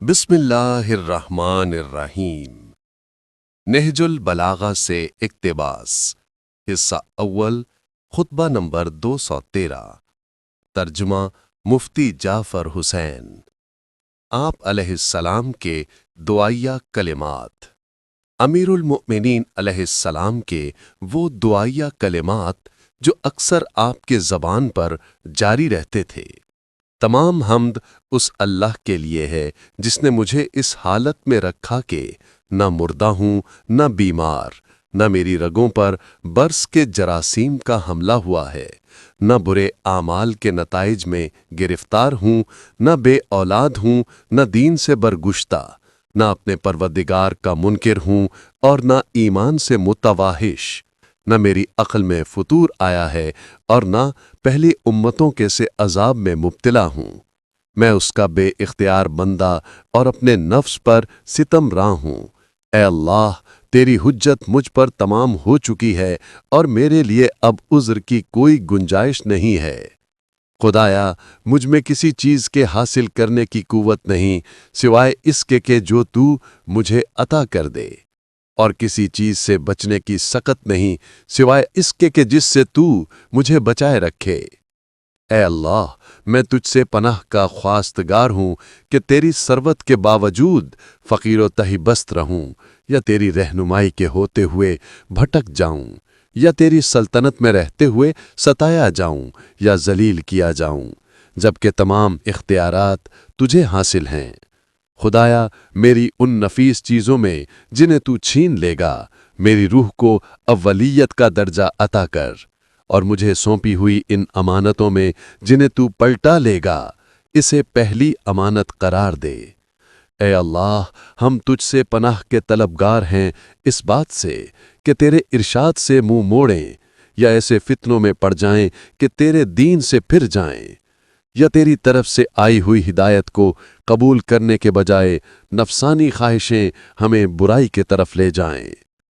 بسم اللہ الرحمن الرحیم۔ نہج البلاغہ سے اقتباس، حصہ اول، خطبہ نمبر 213۔ ترجمہ مفتی جعفر حسین۔ آپ علیہ السلام کے دعائیہ کلمات۔ امیر المؤمنین علیہ السلام کے وہ دعائیہ کلمات جو اکثر آپ کے زبان پر جاری رہتے تھے۔ تمام حمد اس اللہ کے لیے ہے جس نے مجھے اس حالت میں رکھا کہ نہ مردہ ہوں، نہ بیمار، نہ میری رگوں پر برس کے جراثیم کا حملہ ہوا ہے، نہ برے اعمال کے نتائج میں گرفتار ہوں، نہ بے اولاد ہوں، نہ دین سے برگشتہ، نہ اپنے پروردگار کا منکر ہوں اور نہ ایمان سے متواحش، نہ میری عقل میں فطور آیا ہے اور نہ پہلی امتوں کے سے عذاب میں مبتلا ہوں۔ میں اس کا بے اختیار بندہ اور اپنے نفس پر ستم راں ہوں۔ اے اللہ، تیری حجت مجھ پر تمام ہو چکی ہے اور میرے لیے اب عذر کی کوئی گنجائش نہیں ہے۔ خدایا، مجھ میں کسی چیز کے حاصل کرنے کی قوت نہیں سوائے اس کے کہ جو تو مجھے عطا کر دے، اور کسی چیز سے بچنے کی سکت نہیں سوائے اس کے کہ جس سے تو مجھے بچائے رکھے۔ اے اللہ، میں تجھ سے پناہ کا خواستگار ہوں کہ تیری ثروت کے باوجود فقیر و تہی بست رہوں، یا تیری رہنمائی کے ہوتے ہوئے بھٹک جاؤں، یا تیری سلطنت میں رہتے ہوئے ستایا جاؤں یا ذلیل کیا جاؤں، جبکہ تمام اختیارات تجھے حاصل ہیں۔ خدایا، میری ان نفیس چیزوں میں جنہیں تو چھین لے گا، میری روح کو اولیت کا درجہ عطا کر، اور مجھے سونپی ہوئی ان امانتوں میں جنہیں تو پلٹا لے گا، اسے پہلی امانت قرار دے۔ اے اللہ، ہم تجھ سے پناہ کے طلبگار ہیں اس بات سے کہ تیرے ارشاد سے منہ موڑیں، یا ایسے فتنوں میں پڑ جائیں کہ تیرے دین سے پھر جائیں، یا تیری طرف سے آئی ہوئی ہدایت کو قبول کرنے کے بجائے نفسانی خواہشیں ہمیں برائی کی طرف لے جائیں۔